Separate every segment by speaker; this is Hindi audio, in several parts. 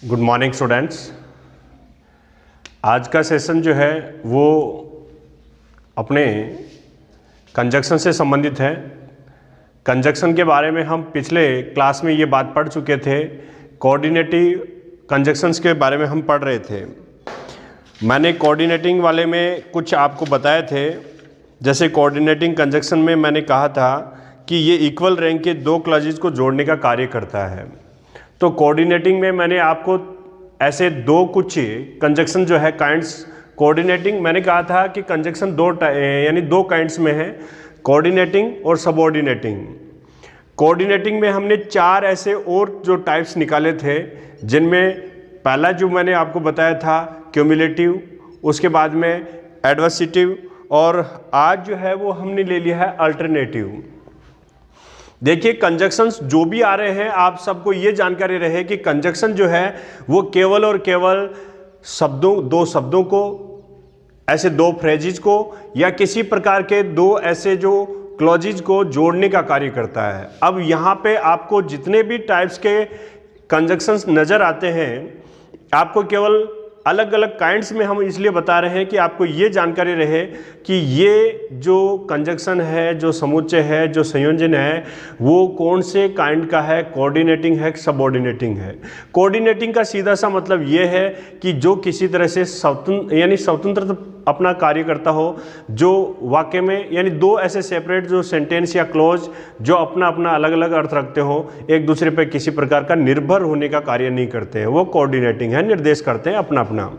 Speaker 1: Good morning students. आज का सेशन जो है वो अपने कंजक्शन से संबंधित है। कंजक्शन के बारे में हम पिछले क्लास में ये बात पढ़ चुके थे। कोऑर्डिनेटिव कंजक्शंस के बारे में हम पढ़ रहे थे। मैंने कोऑर्डिनेटिंग वाले में कुछ आपको बताए थे। जैसे कोऑर्डिनेटिंग कंजक्शन में मैंने कहा था कि ये इक्वल रैंक के दो क्लॉजेज को जोड़ने का कार्य करता है। तो कोऑर्डिनेटिंग में मैंने आपको ऐसे दो कुछ कंजक्शन जो है काइंड्स, कोऑर्डिनेटिंग मैंने कहा था कि कंजक्शन दो काइंड्स में है, कोऑर्डिनेटिंग और सबऑर्डिनेटिंग। कोऑर्डिनेटिंग में हमने चार ऐसे और जो टाइप्स निकाले थे, जिनमें पहला जो मैंने आपको बताया था क्यूमुलेटिव, उसके बाद में एडवर्सिटिव, और आज जो है वो हमने ले लिया है अल्टरनेटिव। देखिए कंजक्शंस जो भी आ रहे हैं, आप सबको ये जानकारी रहे कि कंजक्शन जो है वो केवल और केवल दो शब्दों को, ऐसे दो फ्रेजेस को या किसी प्रकार के दो ऐसे जो क्लॉजेज को जोड़ने का कार्य करता है। अब यहाँ पे आपको जितने भी टाइप्स के कंजक्शंस नज़र आते हैं, आपको केवल अलग अलग काइंड्स में हम इसलिए बता रहे हैं कि आपको ये जानकारी रहे कि ये जो कंजक्शन है, जो समुच्चय है, जो संयोजन है, वो कौन से काइंड का है, कोऑर्डिनेटिंग है, सबऑर्डिनेटिंग है। कोऑर्डिनेटिंग का सीधा सा मतलब ये है कि जो किसी तरह से स्वतंत्र अपना कार्य करता हो, जो वाक्य में यानी दो ऐसे सेपरेट जो सेंटेंस या क्लोज जो अपना अपना अलग अलग अर्थ रखते हो, एक दूसरे पर किसी प्रकार का निर्भर होने का कार्य नहीं करते हैं, वो कोऑर्डिनेटिंग है, निर्देश करते हैं अपना अपना।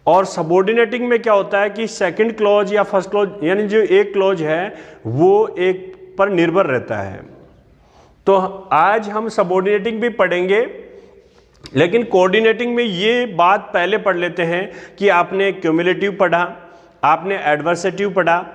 Speaker 1: और सबऑर्डिनेटिंग में क्या होता है कि सेकंड क्लॉज या फर्स्ट क्लॉज यानी जो एक क्लॉज है वो एक पर निर्भर रहता है। तो आज हम सबऑर्डिनेटिंग भी पढ़ेंगे, लेकिन कोऑर्डिनेटिंग में ये बात पहले पढ़ लेते हैं कि आपने क्यूमुलेटिव पढ़ा, आपने एडवर्सेटिव पढ़ा,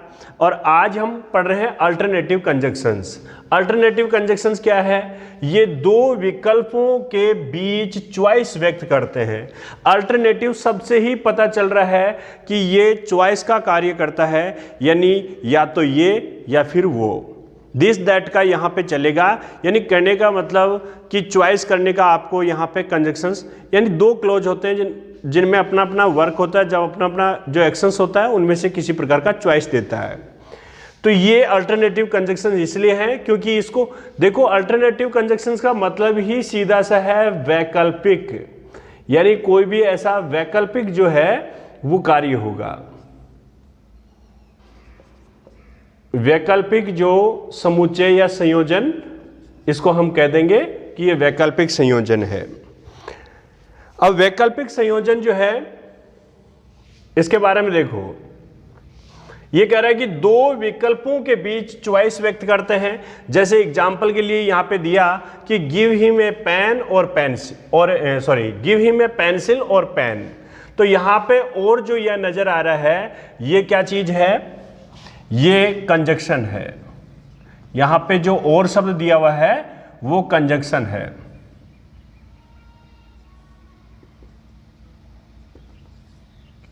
Speaker 1: और आज हम पढ़ रहे हैं अल्टरनेटिव कंजक्शंस। अल्टरनेटिव कंजक्शंस क्या है? ये दो विकल्पों के बीच चॉइस व्यक्त करते हैं। अल्टरनेटिव सबसे ही पता चल रहा है कि ये चॉइस का कार्य करता है, यानी या तो ये या फिर वो, दिस दैट का यहाँ पे चलेगा। यानी कहने का मतलब कि चॉइस करने का आपको यहाँ पे कंजक्शंस यानी दो क्लोज होते हैं जिनमें अपना अपना वर्क होता है, जब अपना अपना जो एक्शंस होता है उनमें से किसी प्रकार का चॉइस देता है। तो ये अल्टरनेटिव कंजक्शन इसलिए है क्योंकि इसको देखो, अल्टरनेटिव कंजक्शंस का मतलब ही सीधा सा है वैकल्पिक, यानी कोई भी ऐसा वैकल्पिक जो है वो कार्य होगा। वैकल्पिक जो समुच्चय या संयोजन, इसको हम कह देंगे कि ये वैकल्पिक संयोजन है। अब वैकल्पिक संयोजन जो है, इसके बारे में देखो, ये कह रहा है कि दो विकल्पों के बीच चॉइस व्यक्त करते हैं। जैसे एग्जांपल के लिए यहां पे दिया कि गिव हिम ए पेन और पेंसिल, और गिव हिम ए पेंसिल और पेन। तो यहां पे और जो यह नजर आ रहा है, ये क्या चीज है? ये कंजक्शन है। यहां पे जो और शब्द दिया हुआ है वो कंजक्शन है।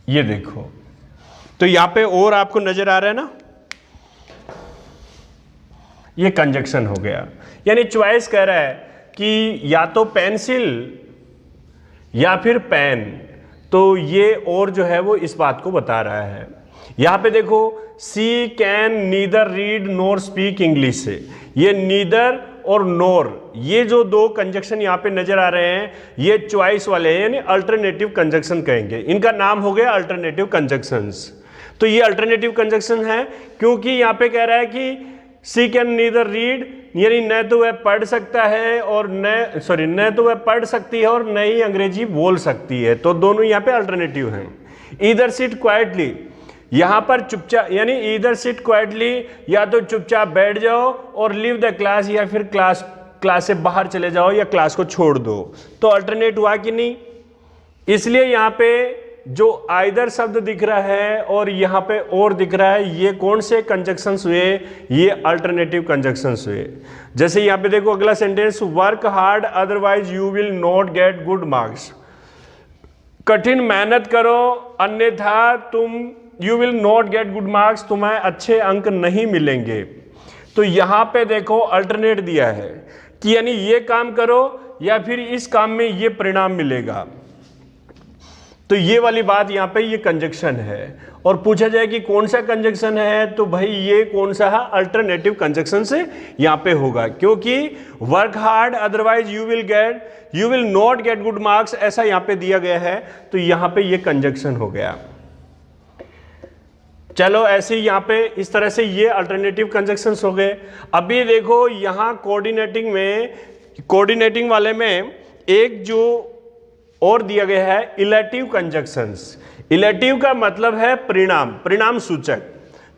Speaker 1: ये देखो, तो यहां पे और आपको नजर आ रहा है ना, ये कंजक्शन हो गया। यानी चॉइस कह रहा है कि या तो पेंसिल या फिर पेन। तो ये और जो है वो इस बात को बता रहा है। यहां पे देखो, she can neither read nor speak English से, ये नीदर और नोर, ये जो दो कंजक्शन यहाँ पे नजर आ रहे हैं, ये चॉइस वाले हैं, यानी अल्टरनेटिव कंजक्शन कहेंगे। इनका नाम हो गया अल्टरनेटिव कंजक्शंस। तो ये अल्टरनेटिव कंजक्शन है क्योंकि यहाँ पे कह रहा है कि सी कैन नीदर रीड, यानी न तो वह पढ़ सकता है और न तो वह पढ़ सकती है और न ही अंग्रेजी बोल सकती है। तो दोनों यहाँ पे अल्टरनेटिव हैं। ईदर सिट क्वाइटली, यहाँ पर चुपचाप, यानी ईदर सिट क्वाइटली, या तो चुपचाप बैठ जाओ और लीव द क्लास, या फिर क्लास से बाहर चले जाओ या क्लास को छोड़ दो। तो अल्टरनेट हुआ कि नहीं? इसलिए यहाँ पे जो आइदर शब्द दिख रहा है और यहाँ पे और दिख रहा है, ये कौन से कंजक्शंस हुए? ये अल्टरनेटिव कंजक्शंस हुए। जैसे यहाँ पे देखो अगला sentence, work hard otherwise you will not get good marks. कठिन मेहनत करो अन्यथा you will not get good marks, तुम्हें अच्छे अंक नहीं मिलेंगे। तो यहाँ पे देखो अल्टरनेट दिया है कि यानी ये काम करो या फिर इस काम में ये परिणाम मिलेगा। तो ये वाली बात यहाँ पे ये कंजक्शन है। और पूछा जाए कि कौन सा कंजक्शन है, तो भाई ये कौन सा है, अल्टरनेटिव कंजक्शन से यहाँ पे होगा, क्योंकि work hard otherwise you will not get good marks, ऐसा यहाँ पे दिया गया है। तो यहाँ पे ये कंजक्शन हो गया। चलो ऐसे ही यहाँ पे इस तरह से ये अल्टरनेटिव कंजक्शंस हो गए। अभी देखो यहाँ कोऑर्डिनेटिंग वाले में एक जो और दिया गया है इलेटिव कंजक्शंस। इलेटिव का मतलब है परिणाम सूचक,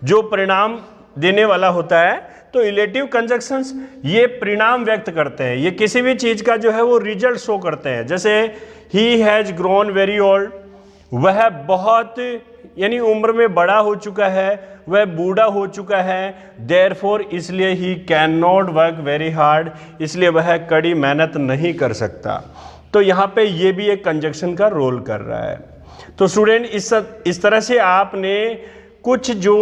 Speaker 1: जो परिणाम देने वाला होता है। तो इलेटिव कंजक्शंस ये परिणाम व्यक्त करते हैं, ये किसी भी चीज का जो है वो रिजल्ट शो करते हैं। जैसे he has grown very old, वह बहुत यानी उम्र में बड़ा हो चुका है, वह बूढ़ा हो चुका है। देयरफॉर इसलिए he can not work very hard, इसलिए वह कड़ी मेहनत नहीं कर सकता। तो यहाँ पे ये भी एक कंजक्शन का रोल कर रहा है। तो स्टूडेंट इस तरह से आपने कुछ जो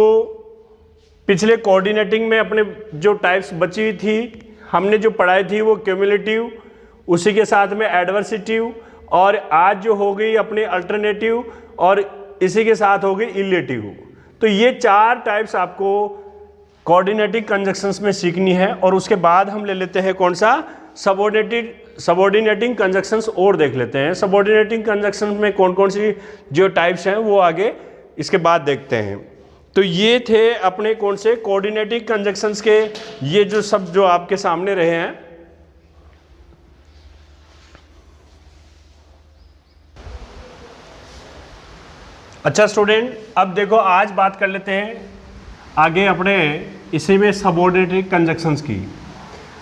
Speaker 1: पिछले कोऑर्डिनेटिंग में अपने जो टाइप्स बची हुई थी हमने जो पढ़ाई थी वो क्यूमुलेटिव, उसी के साथ में एडवर्सिटिव, और आज जो हो गई अपने अल्टरनेटिव, और इसी के साथ हो गई इलेटिव। तो ये 4 टाइप्स आपको कोऑर्डिनेटिंग कंजक्शंस में सीखनी है। और उसके बाद हम ले लेते हैं कौन सा, सबऑर्डिनेटिंग कंजक्शंस और देख लेते हैं। सबऑर्डिनेटिंग कंजक्शंस में कौन कौन सी जो टाइप्स हैं वो आगे इसके बाद देखते हैं। तो ये थे अपने कौन से कोऑर्डिनेटिंग कंजक्शंस के ये जो सब जो आपके सामने रहे हैं। अच्छा स्टूडेंट, अब देखो आज बात कर लेते हैं आगे अपने इसी में सबऑर्डिनेटिंग कंजक्शंस की।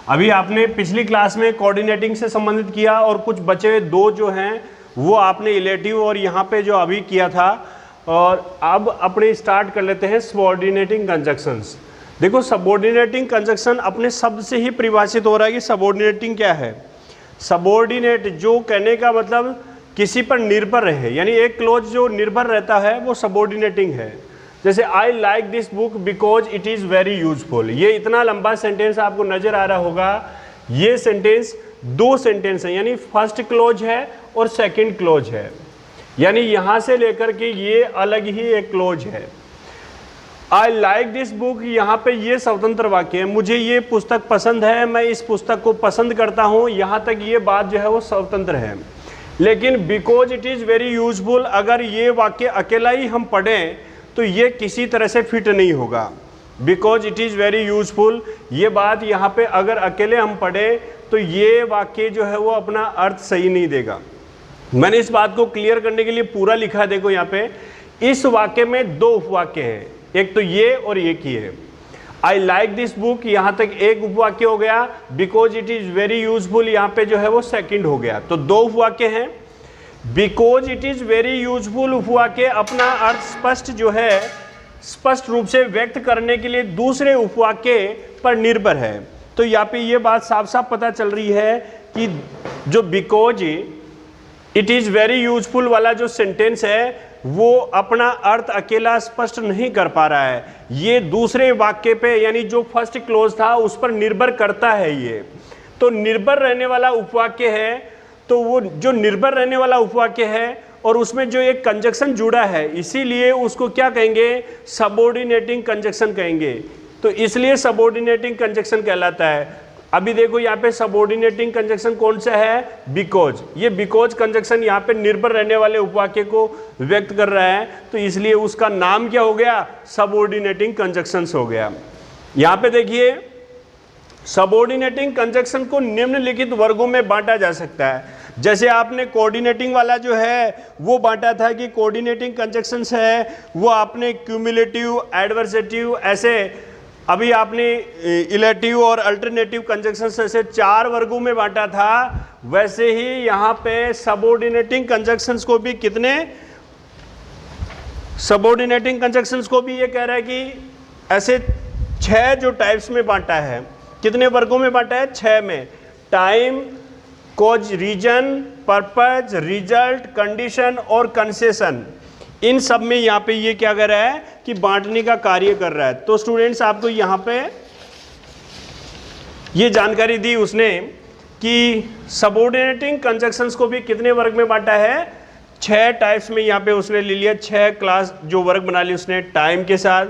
Speaker 1: अभी आपने पिछली क्लास में कोऑर्डिनेटिंग से संबंधित किया और कुछ बचे हुए 2 जो हैं वो आपने इलेटिव और यहाँ पे जो अभी किया था। और अब अपने स्टार्ट कर लेते हैं सबऑर्डिनेटिंग कंजक्शंस। देखो सबऑर्डिनेटिंग कंजक्शन अपने शब्द से ही परिभाषित हो रहा है कि सबऑर्डिनेटिंग क्या है। सबऑर्डिनेट जो कहने का मतलब किसी पर निर्भर रहे, यानी एक क्लॉज जो निर्भर रहता है वो सबऑर्डिनेटिंग है। जैसे I like this book because it is very useful. ये इतना लंबा सेंटेंस आपको नजर आ रहा होगा। ये सेंटेंस 2 सेंटेंस है, यानी फर्स्ट क्लॉज है और सेकंड क्लॉज है, यानी यहाँ से लेकर के ये अलग ही एक क्लॉज है। आई लाइक दिस बुक, यहाँ पे ये स्वतंत्र वाक्य है, मुझे ये पुस्तक पसंद है, मैं इस पुस्तक को पसंद करता हूँ, यहाँ तक ये बात जो है वो स्वतंत्र है। लेकिन because it is very useful, अगर ये वाक्य अकेला ही हम पढ़ें तो ये किसी तरह से फिट नहीं होगा। Because it is very useful, ये बात यहाँ पे अगर अकेले हम पढ़ें तो ये वाक्य जो है वो अपना अर्थ सही नहीं देगा। मैंने इस बात को क्लियर करने के लिए पूरा लिखा है। देखो यहाँ पे इस वाक्य में 2 उपवाक्य हैं, एक तो ये और एक ही है। आई लाइक दिस बुक, यहाँ तक एक उपवाक्य हो गया। Because it is very useful, यहाँ पे जो है वो सेकंड हो गया। तो 2 उपवाक्य हैं। Because it is very useful उपवाक्य अपना अर्थ स्पष्ट रूप से व्यक्त करने के लिए दूसरे उपवाक्य पर निर्भर है। तो यहाँ पे ये बात साफ साफ पता चल रही है कि जो because it is very useful वाला जो सेंटेंस है वो अपना अर्थ अकेला स्पष्ट नहीं कर पा रहा है, ये दूसरे वाक्य पे यानी जो फर्स्ट क्लोज था उस पर निर्भर करता है। ये तो निर्भर रहने वाला उपवाक्य है। तो वो जो निर्भर रहने वाला उपवाक्य है और उसमें जो एक कंजक्शन जुड़ा है, इसीलिए उसको क्या कहेंगे, सबऑर्डिनेटिंग कंजक्शन कहेंगे। तो इसलिए सबऑर्डिनेटिंग कंजक्शन कहलाता है। अभी देखो यहाँ पे सबऑर्डिनेटिंग कंजक्शन कौन सा है, बिकॉज। ये बिकॉज कंजक्शन यहाँ पे निर्भर रहने वाले उपवाक्य को व्यक्त कर रहा है, तो इसलिए उसका नाम क्या हो गया, सबऑर्डिनेटिंग कंजक्शंस हो गया। यहाँ पे देखिए सबऑर्डिनेटिंग कंजक्शन को निम्नलिखित वर्गों में बांटा जा सकता है। जैसे आपने कोऑर्डिनेटिंग वाला जो है वो बांटा था कि कोऑर्डिनेटिंग कंजक्शंस है वो आपने क्यूमुलेटिव, एडवर्सेटिव, ऐसे अभी आपने इलेटिव और अल्टरनेटिव कंजक्शंस ऐसे 4 वर्गों में बांटा था। वैसे ही यहाँ पे सबऑर्डिनेटिंग कंजक्शंस को भी सबऑर्डिनेटिंग कंजक्शंस को भी ये कह रहा है कि ऐसे 6 जो टाइप्स में बांटा है। कितने वर्गों में बांटा है, 6 में। Time, cause, reason, purpose, result, condition और कंसेशन, इन सब में यहाँ पे ये क्या कर रहा है कि बांटने का कार्य कर रहा है। तो स्टूडेंट्स आपको यहाँ पे ये जानकारी दी उसने कि सबऑर्डिनेटिंग कंजक्शंस को भी कितने वर्ग में बांटा है, 6 टाइप्स में यहाँ पे उसने ले लिया, 6 क्लास जो वर्ग बना ली उसने। टाइम के साथ,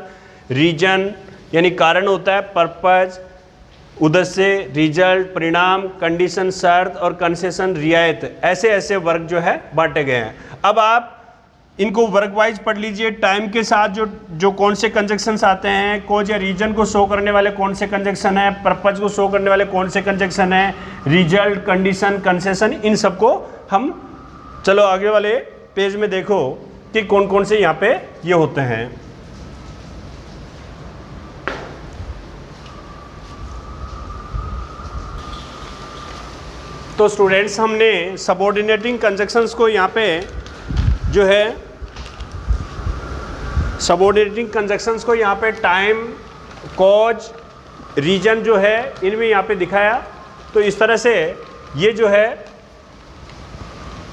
Speaker 1: रीजन यानी कारण होता है, पर्पज उद्देश्य, रिजल्ट परिणाम, कंडीशन शर्त और कंसेशन रियायत, ऐसे ऐसे वर्ग जो है बांटे गए हैं। अब आप इनको वर्ग वाइज पढ़ लीजिए। टाइम के साथ जो कौन से कंजक्शंस आते हैं, कोज या रीजन को शो करने वाले कौन से कंजक्शन है, पर्पज को शो करने वाले कौन से कंजक्शन है, रिजल्ट कंडीशन कंसेशन, इन सबको हम चलो आगे वाले पेज में देखो कि कौन कौन से यहाँ पे ये होते हैं। तो स्टूडेंट्स हमने सबऑर्डिनेटिंग कंजक्शंस को यहाँ पे जो है सबऑर्डिनेटिंग कंजक्शंस को यहाँ पे टाइम, कॉज, रीजन जो है इनमें यहाँ पे दिखाया। तो इस तरह से ये जो है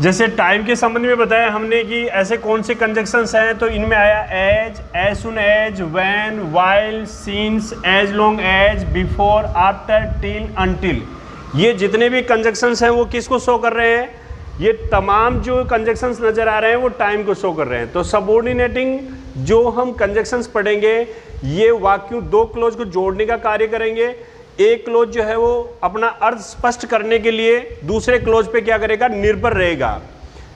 Speaker 1: जैसे टाइम के संबंध में बताया हमने कि ऐसे कौन से कंजक्शंस हैं, तो इनमें आया as soon as, when, while, since, as long as, before, after, till, until. ये जितने भी कंजक्शंस हैं वो किसको शो कर रहे हैं, ये तमाम जो कंजक्शंस नज़र आ रहे हैं वो टाइम को शो कर रहे हैं। तो सबऑर्डिनेटिंग जो हम कंजक्शंस पढ़ेंगे ये वाक्यों 2 क्लोज को जोड़ने का कार्य करेंगे। एक क्लोज जो है वो अपना अर्थ स्पष्ट करने के लिए दूसरे क्लोज पे क्या करेगा, निर्भर रहेगा।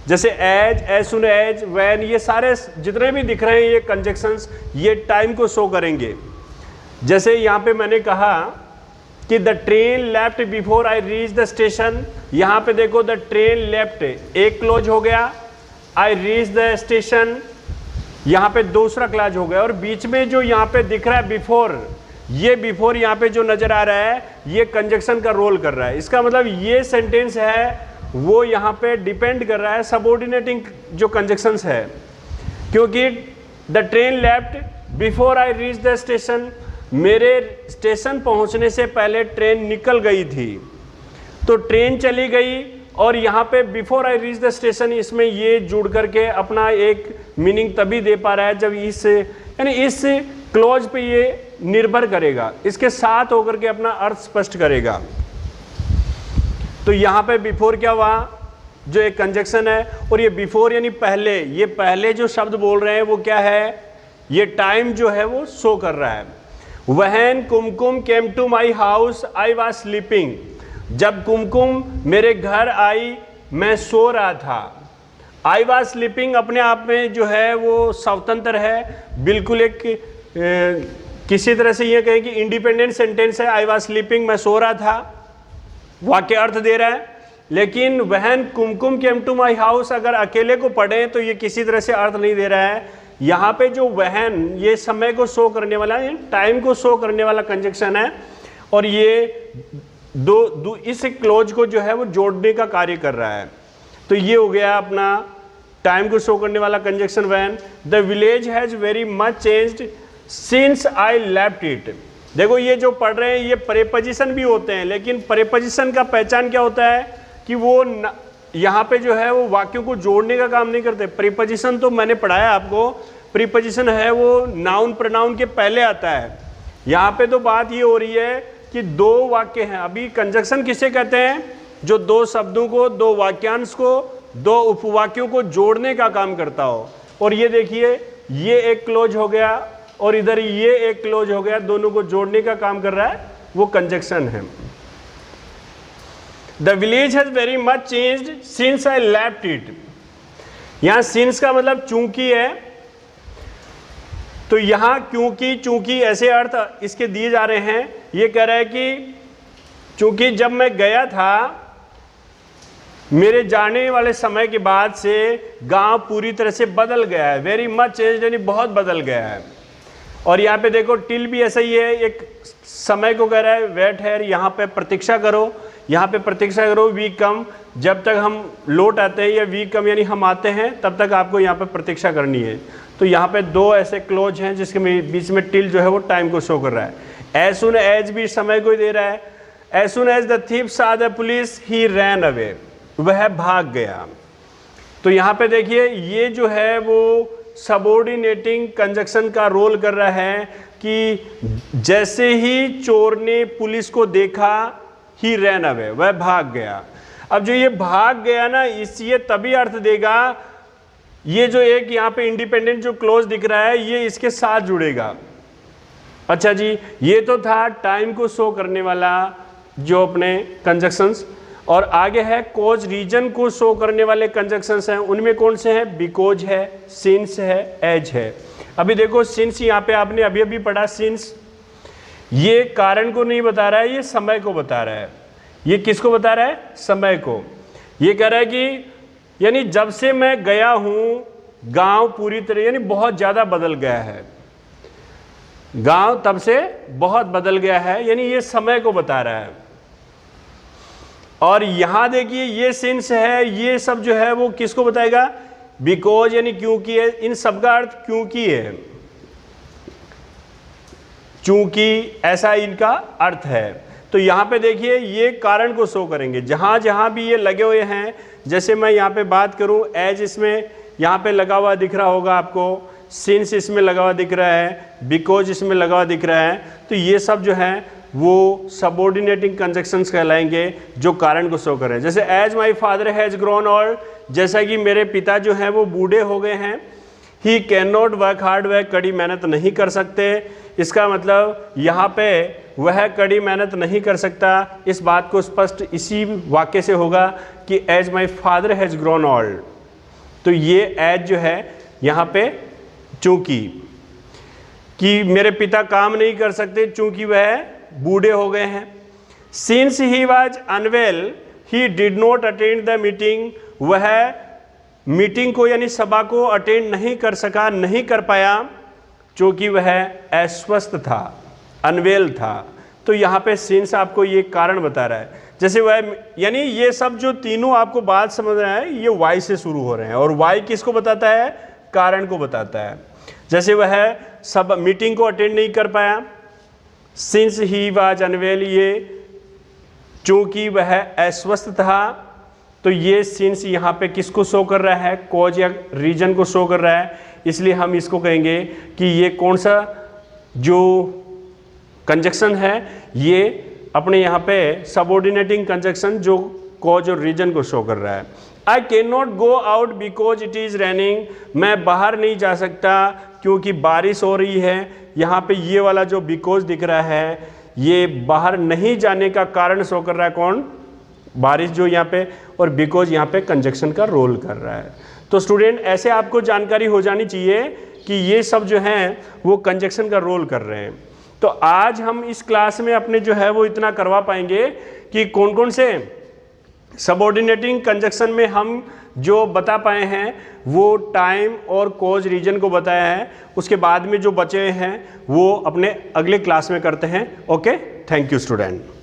Speaker 1: जैसे एज सुन एज, व्हेन, ये सारे जितने भी दिख रहे हैं ये कंजक्शंस ये टाइम को शो करेंगे। जैसे यहाँ पे मैंने कहा कि the train left before I reach the station, यहाँ पे देखो द ट्रेन लेफ्ट एक क्लोज हो गया, आई रीच द स्टेशन यहाँ पे दूसरा क्लोज हो गया, और बीच में जो यहाँ पे दिख रहा है बिफोर, ये बिफोर यहाँ पे जो नजर आ रहा है ये कंजक्शन का रोल कर रहा है। इसका मतलब ये सेंटेंस है वो यहाँ पे डिपेंड कर रहा है सबऑर्डिनेटिंग जो कंजक्शंस है, क्योंकि the train left before I reach the station, मेरे स्टेशन पहुंचने से पहले ट्रेन निकल गई थी, तो ट्रेन चली गई, और यहाँ पे before I reach the station इसमें ये जुड़ करके अपना एक मीनिंग तभी दे पा रहा है जब इस यानी इस क्लोज पे ये निर्भर करेगा, इसके साथ होकर के अपना अर्थ स्पष्ट करेगा। तो यहाँ पे बिफोर क्या हुआ, जो एक कंजक्शन है, और ये बिफोर यानी पहले, ये पहले जो शब्द बोल रहे हैं वो क्या है, ये टाइम जो है वो शो कर रहा है। When Kumkum came to my house I was sleeping, जब कुमकुम मेरे घर आई मैं सो रहा था। आई वॉज स्लीपिंग अपने आप में जो है वो स्वतंत्र है, बिल्कुल एक किसी तरह से ये कहें कि इंडिपेंडेंट सेंटेंस है। आई वॉज स्लीपिंग, मैं सो रहा था, वाक्य अर्थ दे रहा है। लेकिन वहन कुमकुम केम टू माई हाउस अगर अकेले को पढ़ें तो ये किसी तरह से अर्थ नहीं दे रहा है। यहाँ पे जो वहन ये समय को शो करने वाला है, टाइम को शो करने वाला कंजक्शन है, और ये दो इस क्लोज को जो है वो जोड़ने का कार्य कर रहा है। तो ये हो गया अपना टाइम को शो करने वाला कंजक्शन वहन। The village has very much changed since I left it. देखो ये जो पढ़ रहे हैं ये प्रेपोजिशन भी होते हैं, लेकिन प्रेपोजिशन का पहचान क्या होता है कि वो यहाँ पे जो है वो वाक्यों को जोड़ने का काम नहीं करते। प्रीपोजिशन तो मैंने पढ़ाया आपको, प्रीपोजिशन है वो नाउन प्रोनाउन के पहले आता है। यहाँ पे तो बात ये हो रही है कि 2 वाक्य हैं। अभी कंजक्शन किसे कहते हैं, जो 2 शब्दों को, 2 वाक्यांश को, 2 उपवाक्यों को जोड़ने का काम करता हो। और ये देखिए ये एक क्लोज हो गया और इधर ये एक क्लोज हो गया, दोनों को जोड़ने का काम कर रहा है, वो कंजक्शन है। The village has very much changed since I left it. यहाँ सिंस का मतलब चूंकि है, तो यहाँ क्योंकि, चूंकि ऐसे अर्थ इसके दिए जा रहे हैं। ये कह रहा है कि चूंकि जब मैं गया था, मेरे जाने वाले समय के बाद से गांव पूरी तरह से बदल गया है। वेरी मच चेंज्ड यानी बहुत बदल गया है। और यहाँ पे देखो टिल भी ऐसा ही है, एक समय को कह रहा है, वेट है, यहाँ पे प्रतीक्षा करो, यहाँ पे प्रतीक्षा करो, वी कम, जब तक हम लौट आते हैं, या वी कम यानी हम आते हैं तब तक आपको यहाँ पे प्रतीक्षा करनी है। तो यहाँ पे 2 ऐसे क्लोज हैं जिसके बीच में टिल जो है वो टाइम को शो कर रहा है। एज सुन एज भी समय को ही दे रहा है। As soon as the thief saw the police he ran away, वह भाग गया। तो यहाँ पे देखिए ये जो है वो सबऑर्डिनेटिंग कंजक्शन का रोल कर रहा है। कि जैसे ही चोर ने पुलिस को देखा ही रैन अवे, वह भाग गया। अब जो ये भाग गया ना, ये तभी अर्थ देगा, ये जो एक यहाँ पे इंडिपेंडेंट जो क्लोज दिख रहा है ये इसके साथ जुड़ेगा। अच्छा जी, ये तो था टाइम को शो करने वाला जो अपने कंजक्शंस, और आगे है कॉज रीजन को शो करने वाले कंजक्शंस हैं। उनमें कौन से हैं? बिकॉज है, सिंस है, एज है। अभी देखो सिंस यहाँ पे आपने अभी अभी पढ़ा, सिंस ये कारण को नहीं बता रहा है, ये समय को बता रहा है। ये किसको बता रहा है? समय को। ये कह रहा है कि यानी जब से मैं गया हूँ गांव पूरी तरह यानी बहुत ज़्यादा बदल गया है, गांव तब से बहुत बदल गया है, यानी ये समय को बता रहा है। और यहां देखिए ये सिंस है, ये सब जो है वो किसको बताएगा? बिकॉज यानी क्योंकि है। इन सब का अर्थ क्योंकि है, चूंकि ऐसा इनका अर्थ है। तो यहां पे देखिए ये कारण को शो करेंगे जहां जहां भी ये लगे हुए हैं। जैसे मैं यहां पे बात करूं, एज इसमें यहां पे लगा हुआ दिख रहा होगा आपको, सिंस इसमें लगा हुआ दिख रहा है, बिकॉज इसमें लगा हुआ दिख रहा है। तो ये सब जो है वो सबऑर्डिनेटिंग कंजक्शंस कहलाएंगे जो कारण को शो कर रहे हैं। जैसे as my father has grown, और जैसा कि मेरे पिता जो हैं वो बूढ़े हो गए हैं। He can not work hard, वह कड़ी मेहनत नहीं कर सकते। इसका मतलब यहाँ पे वह कड़ी मेहनत नहीं कर सकता, इस बात को स्पष्ट इसी वाक्य से होगा कि as my father has grown old. तो ये एज जो है यहाँ पे चूंकि कि मेरे पिता काम नहीं कर सकते चूंकि वह बूढ़े हो गए हैं। Since he was unwell he did not attend the meeting, वह मीटिंग को यानी सभा को अटेंड नहीं कर सका, नहीं कर पाया क्योंकि वह अस्वस्थ था, अनवेल था। तो यहाँ पे सिंस आपको ये कारण बता रहा है। जैसे वह यानी ये सब जो तीनों आपको बात समझ रहा है ये वाई से शुरू हो रहे हैं, और वाई किसको बताता है? कारण को बताता है। जैसे वह सब मीटिंग को अटेंड नहीं कर पाया, सिंस ही वाज अनवेल, ये चूंकि वह अस्वस्थ था। तो ये सिंस यहाँ पे किसको शो कर रहा है? कॉज या रीजन को शो कर रहा है। इसलिए हम इसको कहेंगे कि ये कौन सा जो कंजक्शन है ये अपने यहाँ पे सबऑर्डिनेटिंग कंजक्शन जो कॉज और रीजन को शो कर रहा है। I can not go out because it is raining, मैं बाहर नहीं जा सकता क्योंकि बारिश हो रही है। यहाँ पे ये वाला जो बिकॉज दिख रहा है ये बाहर नहीं जाने का कारण शो कर रहा है। कौन? बारिश जो यहाँ पे, और बिकॉज यहाँ पे कंजक्शन का रोल कर रहा है। तो स्टूडेंट ऐसे आपको जानकारी हो जानी चाहिए कि ये सब जो हैं वो कंजक्शन का रोल कर रहे हैं। तो आज हम इस क्लास में अपने जो है वो इतना करवा पाएंगे कि कौन कौन से सबऑर्डिनेटिंग कंजक्शन में हम जो बता पाए हैं वो टाइम और कॉज रीजन को बताया है। उसके बाद में जो बचे हैं वो अपने अगले क्लास में करते हैं। Okay, thank you student.